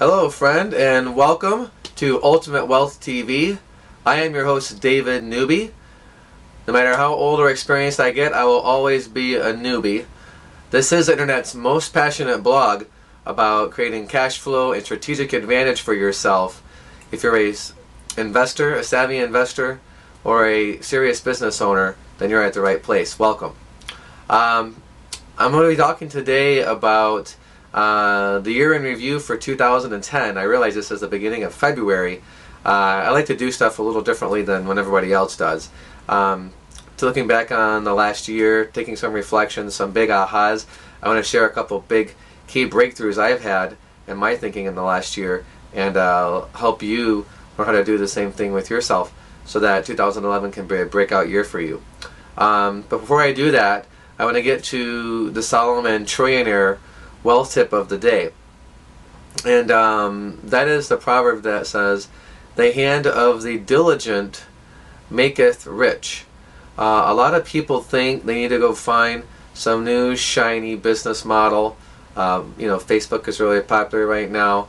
Hello friend, and welcome to Ultimate Wealth TV. I am your host, David Newbie. No matter how old or experienced I get, I will always be a newbie. This is the internet's most passionate blog about creating cash flow and strategic advantage for yourself. If you're a investor, a savvy investor, or a serious business owner, then you're at the right place. Welcome. I'm going to be talking today about the year in review for 2010. I realize this is the beginning of February. I like to do stuff a little differently than when everybody else does. To looking back on the last year, taking some reflections, some big ahas, I want to share a couple big key breakthroughs I've had in my thinking in the last year, and help you learn how to do the same thing with yourself so that 2011 can be a breakout year for you. But before I do that, I want to get to the Solomon Trillionaire wealth tip of the day, and that is the proverb that says, "The hand of the diligent maketh rich." A lot of people think they need to go find some new shiny business model. Facebook is really popular right now.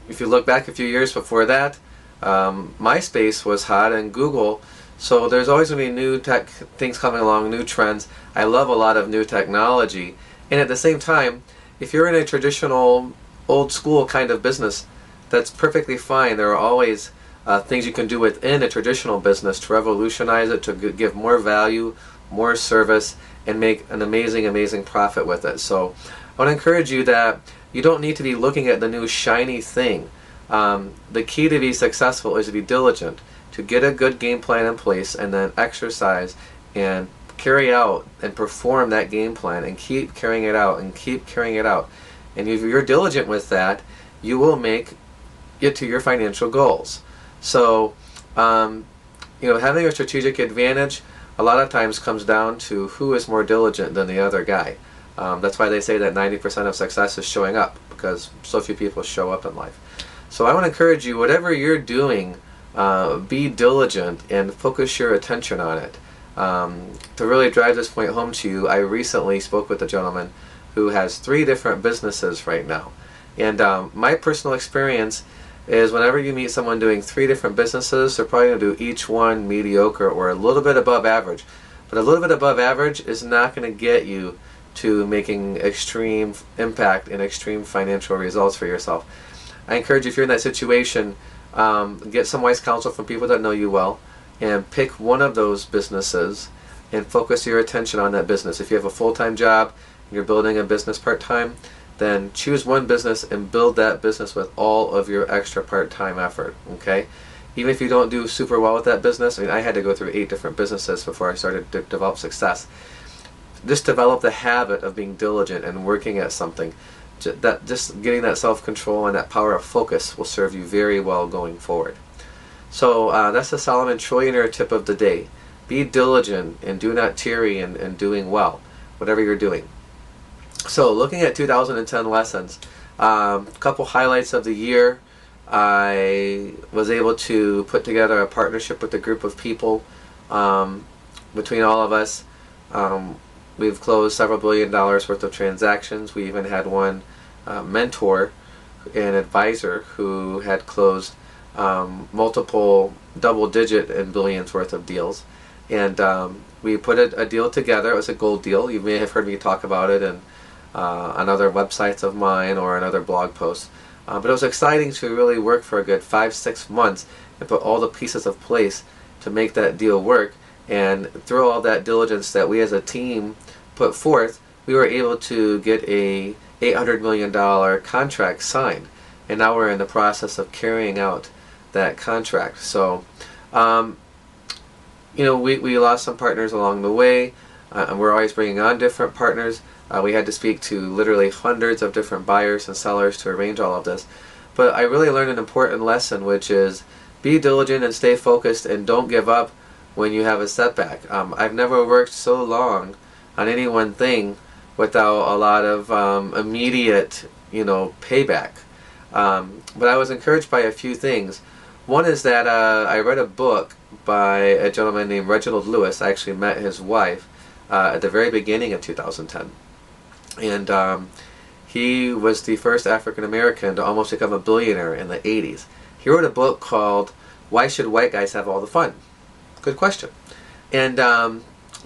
If you look back a few years before that, MySpace was hot, and Google. So there's always going to be new tech things coming along, new trends. I love a lot of new technology, and at the same time, if you're in a traditional, old school kind of business, that's perfectly fine. There are always things you can do within a traditional business to revolutionize it, to give more value, more service, and make an amazing profit with it. So I want to encourage you that you don't need to be looking at the new shiny thing. The key to be successful is to be diligent, to get a good game plan in place, and then exercise and carry out and perform that game plan, and keep carrying it out and keep carrying it out. And if you're diligent with that, you will make it to your financial goals. So having a strategic advantage a lot of times comes down to who is more diligent than the other guy. That's why they say that 90% of success is showing up, because so few people show up in life. So I want to encourage you, whatever you're doing, be diligent and focus your attention on it. To really drive this point home to you, I recently spoke with a gentleman who has 3 different businesses right now. And my personal experience is, whenever you meet someone doing 3 different businesses, they're probably going to do each one mediocre or a little bit above average. But a little bit above average is not going to get you to making extreme impact and extreme financial results for yourself. I encourage you, if you're in that situation, get some wise counsel from people that know you well, and pick one of those businesses and focus your attention on that business. If you have a full-time job and you're building a business part-time, then choose one business and build that business with all of your extra part-time effort. Okay? Even if you don't do super well with that business, I had to go through 8 different businesses before I started to develop success. Just develop the habit of being diligent and working at something. Just getting that self-control and that power of focus will serve you very well going forward. So that's the Solomon Trillionaire tip of the day. Be diligent and do not tarry in doing well, whatever you're doing. So looking at 2010 lessons, a couple highlights of the year. I was able to put together a partnership with a group of people. Between all of us, we've closed several $1 billion worth of transactions. We even had one mentor and advisor who had closed multiple double-digit and billions worth of deals. And we put a deal together. It was a gold deal. You may have heard me talk about it on other websites of mine or in other blog posts. But it was exciting to really work for a good 5-6 months and put all the pieces of place to make that deal work. And through all that diligence that we as a team put forth, we were able to get a $800 million contract signed. And now we're in the process of carrying out that contract. So, we lost some partners along the way, and we're always bringing on different partners. We had to speak to literally hundreds of different buyers and sellers to arrange all of this. But I really learned an important lesson, which is be diligent and stay focused, and don't give up when you have a setback. I've never worked so long on any one thing without a lot of immediate, payback. But I was encouraged by a few things. One is that I read a book by a gentleman named Reginald Lewis. I actually met his wife at the very beginning of 2010. And He was the first African American to almost become a billionaire in the 80s. He wrote a book called Why Should White Guys Have All the Fun? Good question. And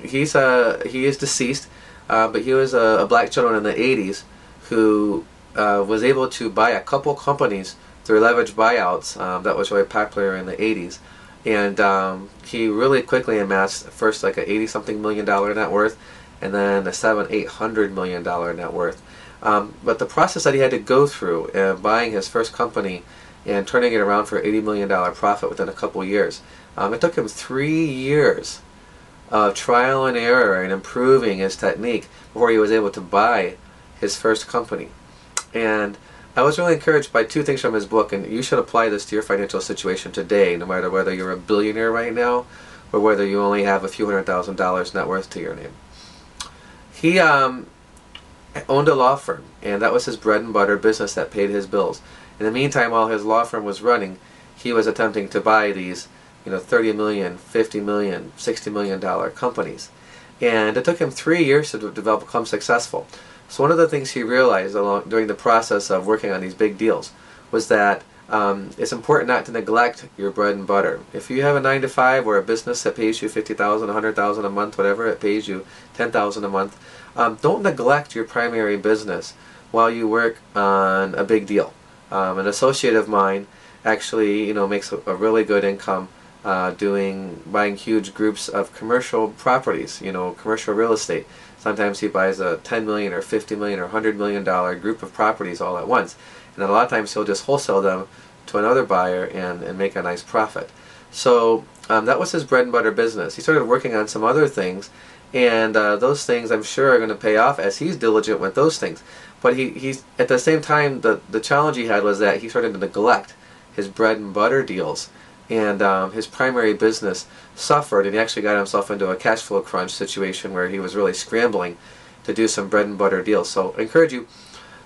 he is deceased, but he was a black gentleman in the 80s who was able to buy a couple companies through leveraged buyouts. That was really popular in the 80s. And he really quickly amassed first like a $80-something million net worth, and then a $700-800 million net worth. But the process that he had to go through buying his first company and turning it around for $80 million profit within a couple years, it took him 3 years of trial and error and improving his technique before he was able to buy his first company. And I was really encouraged by two things from his book, and you should apply this to your financial situation today, no matter whether you're a billionaire right now or whether you only have a few $100,000 net worth to your name. He owned a law firm, and that was his bread and butter business that paid his bills. In the meantime, while his law firm was running, he was attempting to buy these, $30 million, $50 million, $60 million companies. And it took him 3 years to become successful. So one of the things he realized during the process of working on these big deals was that it's important not to neglect your bread and butter. If you have a 9-to-5 or a business that pays you $50,000, $100,000 a month, whatever it pays you, $10,000 a month, don't neglect your primary business while you work on a big deal. An associate of mine actually, makes a really good income buying huge groups of commercial properties, commercial real estate. Sometimes he buys a $10 million or $50 million or $100 million group of properties all at once. And then a lot of times he'll just wholesale them to another buyer and make a nice profit. So that was his bread and butter business. He started working on some other things, and those things I'm sure are going to pay off as he's diligent with those things. But he's at the same time, the challenge he had was that he started to neglect his bread and butter deals, and his primary business suffered, and he actually got himself into a cash flow crunch situation where he was really scrambling to do some bread and butter deals. So I encourage you,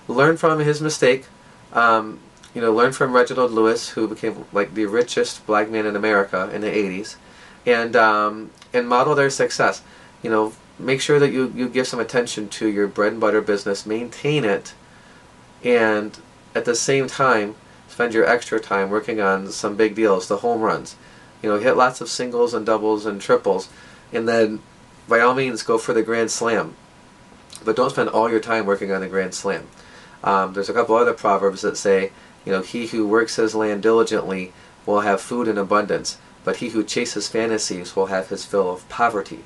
learn from his mistake. Learn from Reginald Lewis, who became like the richest black man in America in the 80s, and model their success. Make sure that you give some attention to your bread and butter business, maintain it, and at the same time spend your extra time working on some big deals, the home runs. Hit lots of singles and doubles and triples, and then by all means go for the grand slam. But don't spend all your time working on the grand slam. There's a couple other proverbs that say, he who works his land diligently will have food in abundance, but he who chases fantasies will have his fill of poverty.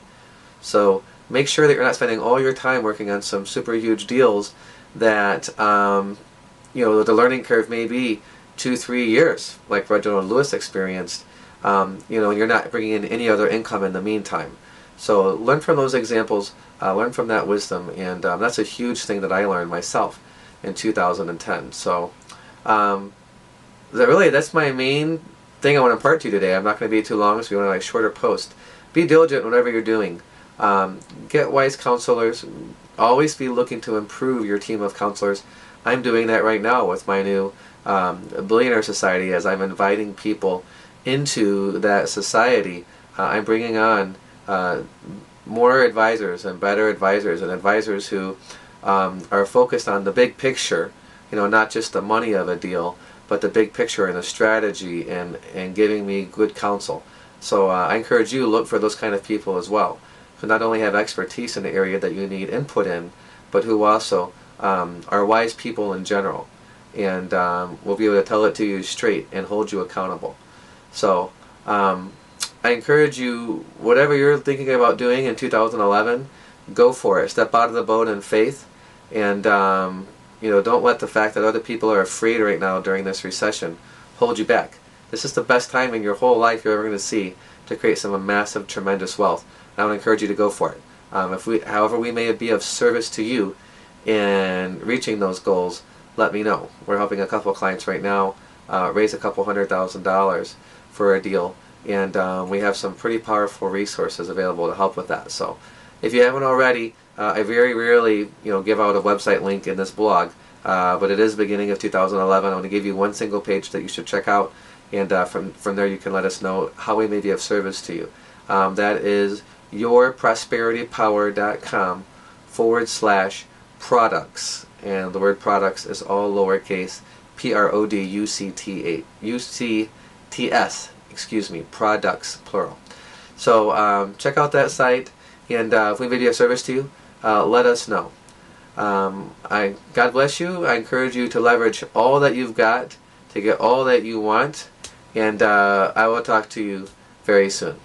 So make sure that you're not spending all your time working on some super huge deals that, the learning curve may be 2-3 years, like Reginald Lewis experienced, and you're not bringing in any other income in the meantime. So learn from those examples, learn from that wisdom, and that's a huge thing that I learned myself in 2010. So that's my main thing I want to impart to you today. I'm not going to be too long, so we want a shorter post. Be diligent whatever you're doing. Get wise counselors. Always be looking to improve your team of counselors. I'm doing that right now with my new Billionaire Society. As I'm inviting people into that society, I'm bringing on more advisors and better advisors, and advisors who are focused on the big picture, not just the money of a deal, but the big picture and the strategy, and giving me good counsel. So I encourage you to look for those kind of people as well, who not only have expertise in the area that you need input in, but who also are wise people in general, and will be able to tell it to you straight and hold you accountable. So I encourage you, whatever you're thinking about doing in 2011, go for it. Step out of the boat in faith, and don't let the fact that other people are afraid right now during this recession hold you back. This is the best time in your whole life you're ever going to see to create some massive, tremendous wealth. I would encourage you to go for it. However we may be of service to you in reaching those goals, let me know. We're helping a couple of clients right now raise a couple $100,000 for a deal, and we have some pretty powerful resources available to help with that. So if you haven't already, I very rarely give out a website link in this blog, but it is the beginning of 2011. I'm going to give you one single page that you should check out, and from there you can let us know how we may be of service to you. That is yourprosperitypower.com/products, and the word products is all lowercase, P-R-O-D-U-C-T-S, excuse me, products, plural. So check out that site, and if we video service to you, let us know. God bless you. I encourage you to leverage all that you've got to get all that you want, and I will talk to you very soon.